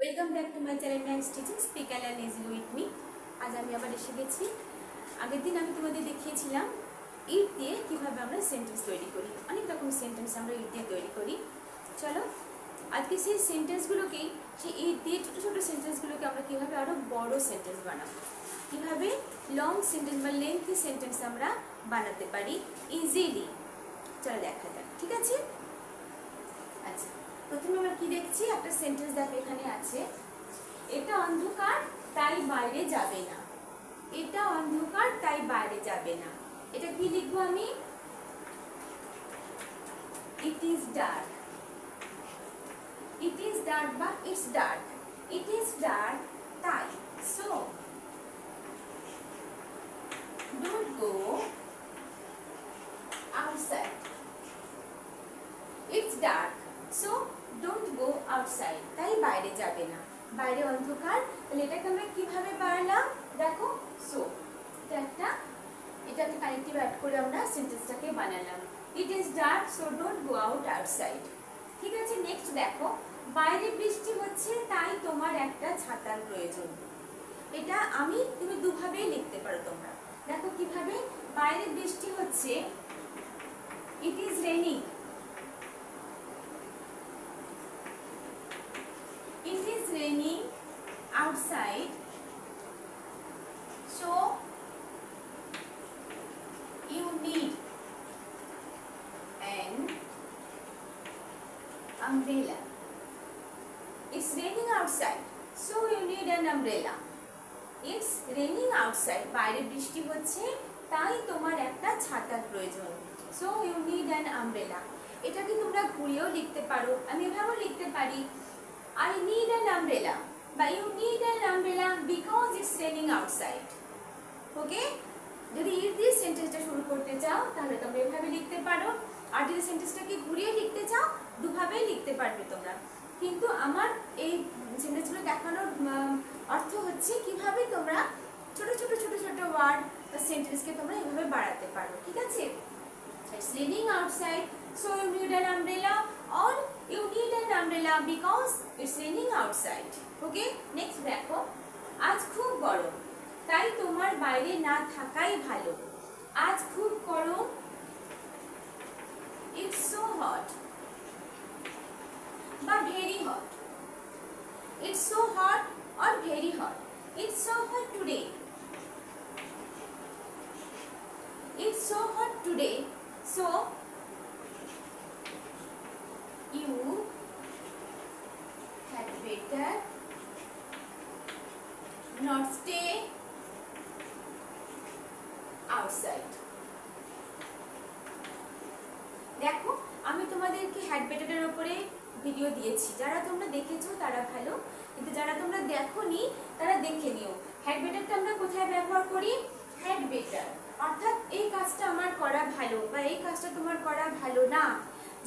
Welcome back to my channel max teaching speak and learn easily with me. আজ আমি আবার এসে গেছি। আগের দিন আমি তোমাদের দেখিয়েছিলাম ইট দিয়ে কীভাবে আমরা সেন্টেন্স তৈরি করি। অনেক রকম সেন্টেন্স আমরা ইট দিয়ে তৈরি করি। চলো আজকে সেই সেন্টেন্সগুলোকেই, সেই ইট দিয়ে ছোটো ছোটো সেন্টেন্সগুলোকে আমরা কীভাবে আরও বড় সেন্টেন্স বানাবো, কীভাবে লং সেন্টেন্স বা লেন্থি সেন্টেন্স আমরা বানাতে পারি ইজিলি। চলো দেখা যাক, ঠিক আছে? আচ্ছা, প্রথমে আমরা কি দেখছি, একটা সেন্টেন্স দেখো এখানে আছে, এটা অন্ধকার তাই বাইরে যাবে না। এটা অন্ধকার তাই বাইরে যাবে না। এটা কি লিখবো আমি? It is dark. It is dark বা it's dark. It is dark তাই, so don't go outside. It's dark so don't go outside, তাই বাইরে যাবে না। বাইরে অন্ধকার, তাহলে এটাকে আমরা কিভাবে বাড়ালাম দেখো। সো এটাকে কানেক্টিভ অ্যাড করে আমরা সেন্টেন্সটাকে বানালাম। ইট is dark so don't go out outside. ঠিক আছে, নেক্সট দেখো, বাইরে বৃষ্টি হচ্ছে তাই তোমার একটা ছাতার প্রয়োজন। এটা তুমি দুভাবেই লিখতে পারো তোমরা। দেখো কিভাবে, বাইরে বৃষ্টি হচ্ছে, it is raining. It is raining outside, so you need an umbrella. It's raining outside, so you need an umbrella. It's raining outside, বাইরে বৃষ্টি হচ্ছে তাই তোমার একটা ছাতার প্রয়োজন। So you need an umbrella. এটাকে তোমরা ঘুরিয়েও লিখতে পারো। আমি এভাবেও লিখতে পারি, I need an umbrella, but you need an umbrella because it's raining outside. Okay? যদি ইট দিয়ে সেন্টেন্সটা শুরু করতে চাও তাহলে তোমরা এভাবে লিখতে পারো, আর যদি সেন্টেন্সটাকে ঘুরিয়ে লিখতে চাও দুভাবেই লিখতে পারবে তোমরা। কিন্তু আমার এই সেন্টেন্সগুলো দেখানোর অর্থ হচ্ছে কিভাবে তোমরা ছোট ছোট ছোট ছোট ওয়ার্ড বা সেন্টেন্সকে তোমরা এভাবে বাড়াতে পারো। ঠিক আছে? It's raining outside, so you need an umbrella, or you need an umbrella because it's raining outside. Okay? Next দেখো, আজ খুব গরম তাই তোমার বাইরে না থাকাই ভালো। আজ খুব গরম, it's so hot বা very hot. It's so hot or very hot. It's so hot today. It's so hot today, so you had better not stay outside. দেখো আমি তোমাদেরকে হ্যাড বেটারের উপরে ভিডিও দিয়েছি, যারা তোমরা দেখেছো তারা ভালো, কিন্তু যারা তোমরা দেখোনি তারা দেখে নিও। হ্যাড বেটারটা আমরা কোথায় ব্যবহার করি? হ্যাড বেটার অর্থাৎ এই কাজটা আমার করা ভালো বা এই কাজটা তোমার করা ভালো না।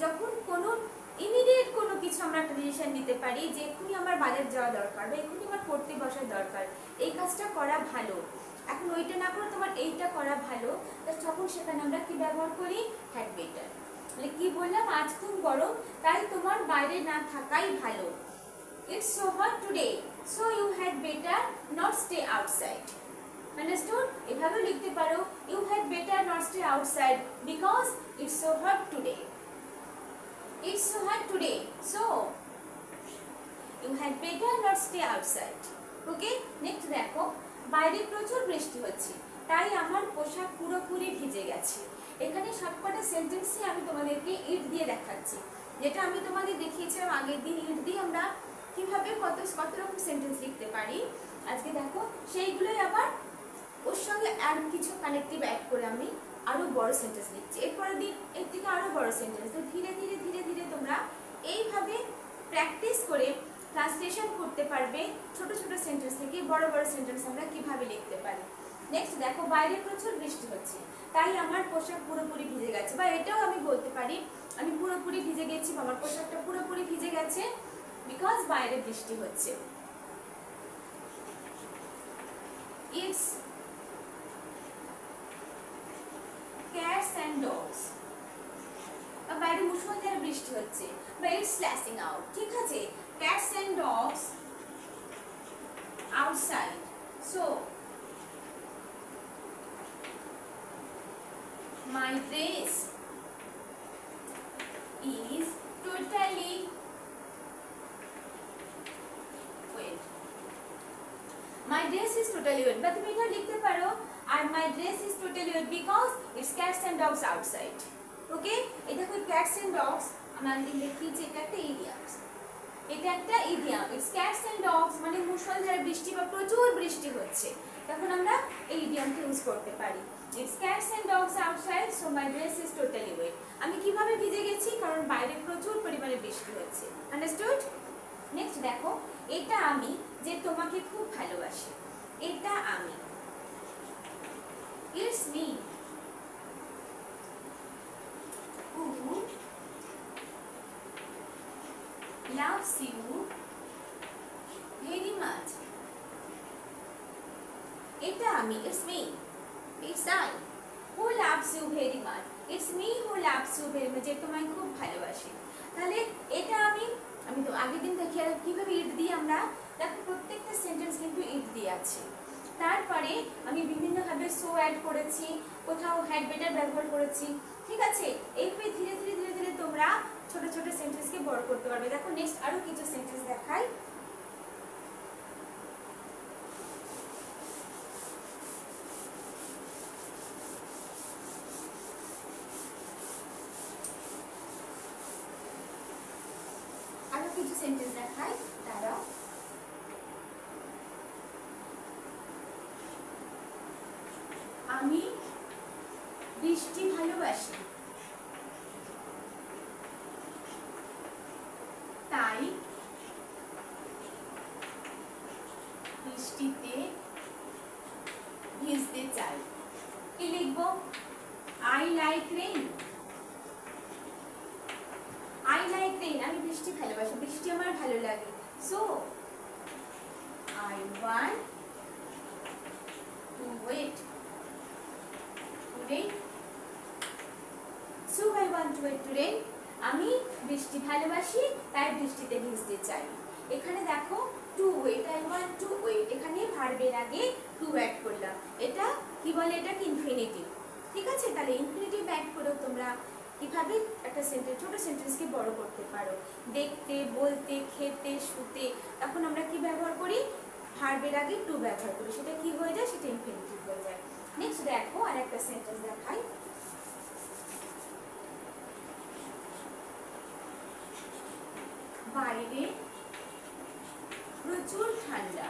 যখন কোনো ইমিডিয়েট কোনো কিছু আমরা একটা ডিসিশন নিতে পারি যে এক্ষুনি আমার বাজার যাওয়া দরকার বা এক্ষুনি আমার পড়তে বসার দরকার, এই কাজটা করা ভালো, এখন ওইটা না করে তোমার এইটা করা ভালো, তখন সেখানে আমরা কি ব্যবহার করি? Had better. মানে কি বললাম, আজ খুব গরম তাই তোমার বাইরে না থাকাই ভালো। It's so hot today, so you had better not stay outside. Understood? এভাবে লিখতে পারো, you had better not stay outside because it's so hot today. It's so hot today, so you had better not stay outside. Okay? Next দেখো, বাইরে প্রচুর বৃষ্টি হচ্ছে তাই আমার পোশাক পুরোপুরি ভিজে গেছে। এখানে সবকটা সেন্টেন্সই আমি তোমাদেরকে ইট দিয়ে দেখাচ্ছি, যেটা আমি তোমাদের দেখিয়েছিলাম আগের দিন। ইট দিয়ে আমরা কিভাবে কত রকম সেন্টেন্স লিখতে পারি, আজকে দেখো সেইগুলোই আবার ওর সঙ্গে আর কিছু কানেক্টিভ অ্যাড করে আমি আরো বড় সেন্টেন্স লিখছি। এরপরের দিন এর থেকে আরো বড় সেন্টেন্স। তো ধীরে ধীরে ধীরে ধীরে তোমরা এইভাবে প্র্যাকটিস করে ট্রান্সলেশন করতে পারবে ছোট ছোট সেন্টেন্স থেকে বড় বড় সেন্টেন্স আমরা কিভাবে লিখতে পারি। নেক্সট দেখো, বাইরে প্রচুর বৃষ্টি হচ্ছে তাই আমার পোশাক পুরোপুরি ভিজে গেছে, বা এটাও আমি বলতে পারি আমি পুরোপুরি ভিজে গেছি, আমার পোশাকটা পুরোপুরি ভিজে গেছে বিকজ বাইরে বৃষ্টি হচ্ছে। It's cats and dogs, বাইরে মুষলধারে বৃষ্টি হচ্ছে বা ইটস স্ল্যাশিং আউট। ঠিক আছে, cats and dogs my dress is totally wet. My dress is totally wet. বা তুমি এটা লিখতে পারো আর my dress is totally wet because it's cats and dogs outside. ওকে, এই দেখো cats and dogs আমরা লিখেছি, এটা একটা ইডিয়াম। এটা একটা idiom. It's cats and dogs মানে মুষলধারে বৃষ্টি বা প্রচুর বৃষ্টি হচ্ছে, তখন আমরা এই ইডিয়ামটা ইউজ করতে পারি। It's cats and dogs outside so my dress is totally wet. আমি কিভাবে ভিজে গেছি? কারণ বাইরে প্রচুর পরিমাণে বৃষ্টি হচ্ছে। আন্ডারস্টুড? নেক্সট দেখো, এটা আমি যে তোমাকে খুব ভালোবাসি। এটা আমি, It's me who loves you very much. এটা আমি, It's me, It's I who loves you very much. It's me who loves you very much. যে তোমায় খুব ভালোবাসি। তাহলে এটা আমি তো আগের দিন দেখি কিভাবে ইট দিই আমরা, দেখো প্রত্যেকটা সেন্টেন্স কিন্তু ইট দিয়ে আছে। তারপরে আমি বিভিন্নভাবে সো অ্যাড করেছি, কোথাও হ্যাড বেটার ব্যবহার করেছি, ঠিক আছে? এইভাবে ধীরে ধীরে ধীরে ধীরে তোমরা ছোট ছোট সেন্টেন্সকে বড় করতে পারবে। দেখো নেক্সট আরো কিছু সেন্টেন্স দেখাই। আরো কিছু সেন্টেন্স দেখাই, দাঁড়াও। আমি বৃষ্টি ভালোবাসি, তাই বৃষ্টিতে ভিজতে চাই। কি লিখবো? I like rain. I like rain. আমি বৃষ্টি ভালোবাসি, বৃষ্টি আমার ভালো লাগে। So I want to wait. Rain. So I want to wait to rain. আমি বৃষ্টি ভালোবাসি, তাই বৃষ্টিতে ভিজতে চাই। এখানে দেখো to wait, I want to wait, এখানে ভার্বের আগে টু অ্যাড করলাম। এটা কি বলে? এটাকে ইনফিনিটিভ, ঠিক আছে? তাহলে ইনফিনিটিভ অ্যাড করেও তোমরা কিভাবে একটা সেন্টেন্স, ছোট সেন্টেন্সকে বড় করতে পারো। দেখতে, বলতে, খেতে, শুতে, তখন আমরা কি ব্যবহার করি? ভার্বের আগে টু ব্যবহার করি, সেটা কি হয়ে যায়? সেটা ইনফিনিটিভ হয়ে যায়। নেক্সট দেখো আর একটা সেন্টেন্স দেখাই। বাইরে প্রচুর ঠান্ডা,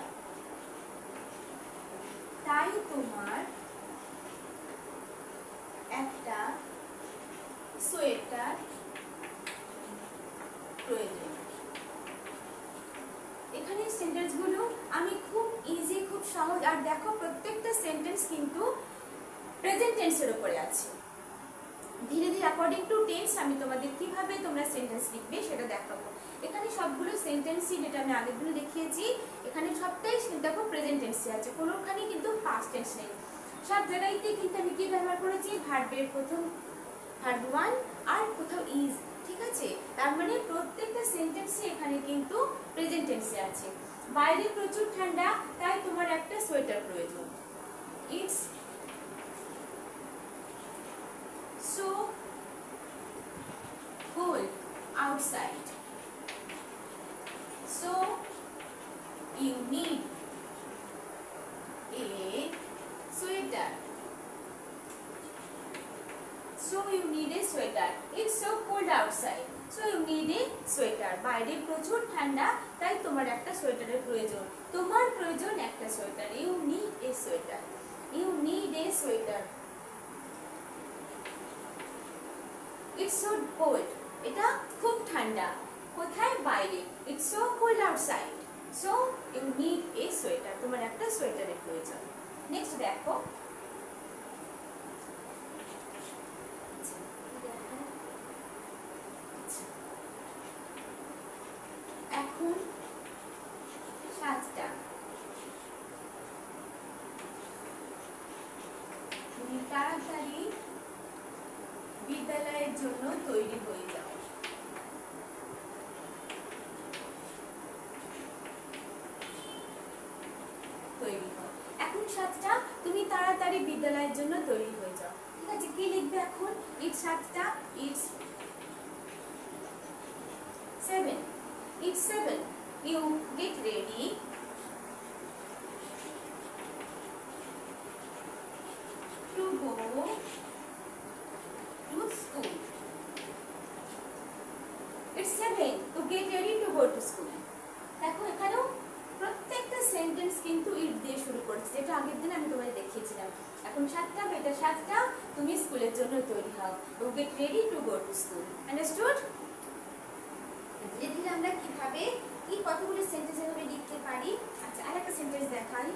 তাই তোমার একটা সোয়েটার প্রয়োজন। এখানে সেন্টেন্সগুলো আমি খুব ইজি, খুব সহজ, আর দেখো প্রত্যেকটা সেন্টেন্স কিন্তু প্রেজেন্ট টেন্সের উপরে আছে। ধীরে ধীরে অ্যাকর্ডিং টু টেন্স আমি তোমাদের কিভাবে তোমরা সেন্টেন্স লিখবে সেটা দেখাবো। এখানে সবগুলো সেন্টেন্সই, যেটা আমি আগের দিনে দেখিয়েছি, এখানে সবটাই দেখো প্রেজেন্ট টেন্সে আছে, কোনোখানে কিন্তু পাস্ট টেন্স নেই। সব জায়গাতেই কিন্তু আমি কি ব্যবহার করেছি? ভার্বের প্রথম ভার্ব ওয়ান আর কোথাও ইজ, ঠিক আছে? তার মানে প্রত্যেকটা সেন্টেন্সে এখানে কিন্তু প্রেজেন্ট টেন্সে আছে। বাইরে প্রচুর ঠান্ডা, তাই তোমার একটা সোয়েটার প্রয়োজন। It's so cold outside, so you need a sweater. So you need a sweater. It's so cold outside, so you need a sweater. বাইরে প্রচুর ঠান্ডা, তাই তোমার একটা সোয়েটারের প্রয়োজন। তোমার প্রয়োজন একটা sweater. You need a sweater. You need a sweater. It's so cold. এটা খুব ঠান্ডা। কোথায়? বাইরে। It's so cold outside. So you need a sweater. তোমার একটা সোয়েটারের প্রয়োজন। নেক্সট দেখো, এখন 7টা, তুমি তাড়াতাড়ি বিদ্যালয়ের জন্য তৈরি হয়ে যাও। তৈরি হও। এখন 7টা, তুমি তাড়াতাড়ি বিদ্যালয়ের জন্য তৈরি হয়ে যাও। ঠিক আছে? কি লিখবে এখন? It's 7টা, it's 7. It's 7. You get ready to go to school. It's 7 to get ready to go to school. দেখো এখানেও প্রত্যেকটা সেন্টেন্স কিন্তু ইট দিয়ে শুরু করছে, যেটা আগের দিন আমি তোমাদের দেখিয়েছিলাম। এখন 7টা, বেটা 7টা, তুমি স্কুলের জন্য তৈরি হও। You get ready to go to school. Understood? ধীরে ধীরে আমরা কিভাবে কি কতগুলো সেন্টেন্স এভাবে লিখতে পারি। আচ্ছা, আরেকটা সেন্টেন্স দেখাই।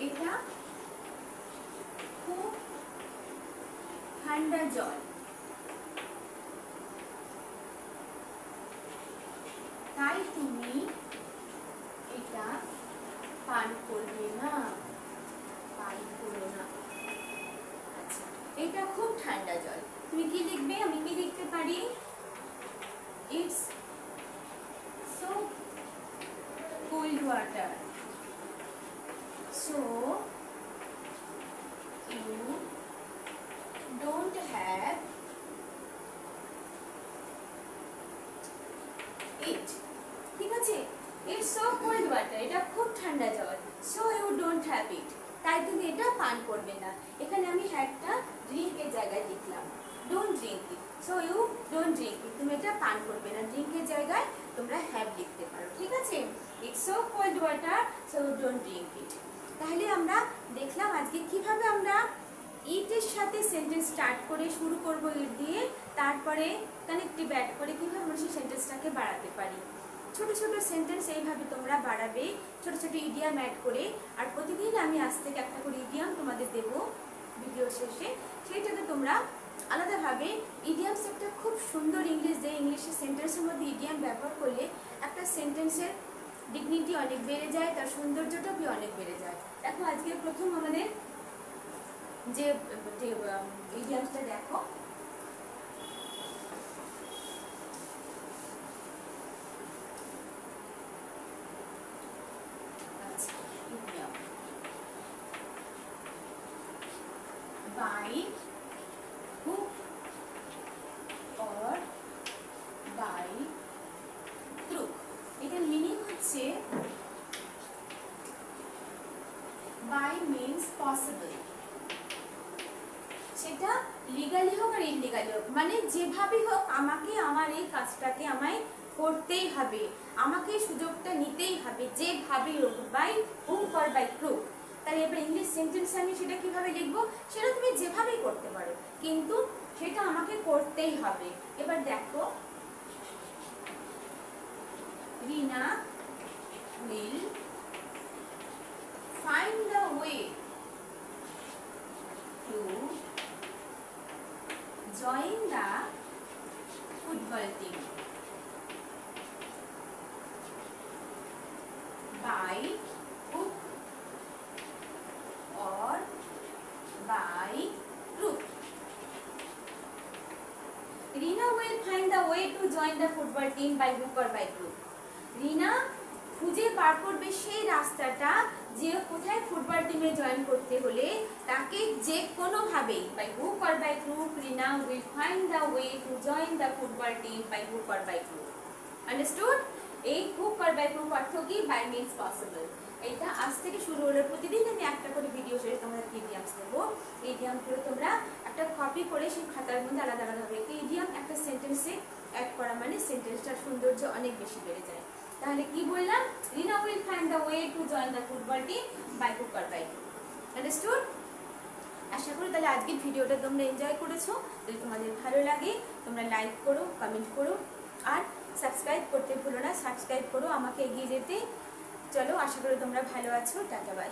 এটা খুব ঠান্ডা জল, তাই তুমি এটা পান করবে না, পান করো না। আচ্ছা, এটা খুব ঠান্ডা জল, তুমি কি লিখবে? আমি কি লিখতে পারি? It's so cold water. So you don't have it. ঠিক আছে? It's so cold water. এটা খুব ঠান্ডা জল। So you don't have it. তাই তুমি এটা পান করবে না। এখানে আমি একটা ড্রিঙ্ক এর জায়গায় লিখলাম। Don't drink it. So you don't drink it. তুমি এটা পান করবে না। ড্রিঙ্ক এর জায়গায় তোমরা have লিখতে পারো। ঠিক আছে? It's so cold water. So you don't drink it. তাহলে আমরা দেখলাম আজকে কিভাবে আমরা ইট এর সাথে সেন্টেন্স স্টার্ট করে শুরু করব ইট দিয়ে, তারপরে কানেক্টিভ অ্যাড করে কিভাবে আমরা সেই সেন্টেন্সটাকে বাড়াতে পারি। ছোট ছোট সেন্টেন্স এইভাবে তোমরা বাড়াবে, ছোট ছোট ইডিয়াম অ্যাড করে। আর প্রতিদিন আমি আজ থেকে একটা করে ইডিয়াম তোমাদের দেব ভিডিও শেষে, সেইটাতে তোমরা আলাদাভাবে ইডিয়ামস একটা খুব সুন্দর ইংলিশ, যে ইংলিশের সেন্টেন্সের মধ্যে ইডিয়াম ব্যবহার করলে একটা সেন্টেন্সের ডিগনিটি অনেক বেড়ে যায়, তার সৌন্দর্যটা অনেক বেড়ে যায়। দেখো আজকে প্রথম আমাদের যে ইডিয়ামসটা দেখো, by hook or by crook. এটার মিনিং হচ্ছে by means possible, সেটা লিগালি হোক আর ইনলিগালি হোক, মানে যেভাবেই হোক আমাকে আমার এই কাজটাকে আমায় করতেই হবে, আমাকে সুযোগটা নিতেই হবে, যেভাবেই হোক, by hook or by crook. তাহলে এবার ইংলিশ সেন্টেন্স আমি সেটা কিভাবে লিখবো? সেটা তুমি যেভাবেই করতে পারো, কিন্তু সেটা আমাকে করতেই হবে। এবার দেখো, রিনা will find the way to join the football team by hook or by crook. Rina will find the way to join the football team by hook or by crook. রিনা খুঁজে বার করবে সেই রাস্তাটা, যে কোথায় ফুটবল টিমে জয়েন করতে হলে তাকে যে কোনোভাবেই by hook or by crook Rina will find the way to join the football team by hook or by crook. Understood? এই হুক অর বাই ক্রুক অর্থ কি? By means possible. এটা আজ থেকে শুরু হলো, প্রতিদিন আমি একটা করে ভিডিও শেষে তোমাদেরকে ইডিয়ামস দেবো। ইডিয়ামগুলো তোমরা একটা কপি করে সেই খাতার মধ্যে আলাদা আলাদাভাবে, একটা ইডিয়াম একটা সেন্টেন্সে অ্যাড করা মানে সেন্টেন্সটার সৌন্দর্য অনেক বেশি বেড়ে যায়। তাহলে কি বললাম? Rina will find the way to join the football team by hook or by crook. Understood? আশা করি তাহলে আজকের ভিডিওটা তোমরা এনজয় করেছো। যদি তোমাদের ভালো লাগে তোমরা লাইক করো, কমেন্ট করো, আর সাবস্ক্রাইব করতে ভুলো না। সাবস্ক্রাইব করো আমাকে এগিয়ে যেতে। চলো, আশা করি তোমরা ভালো আছো। Tata, by.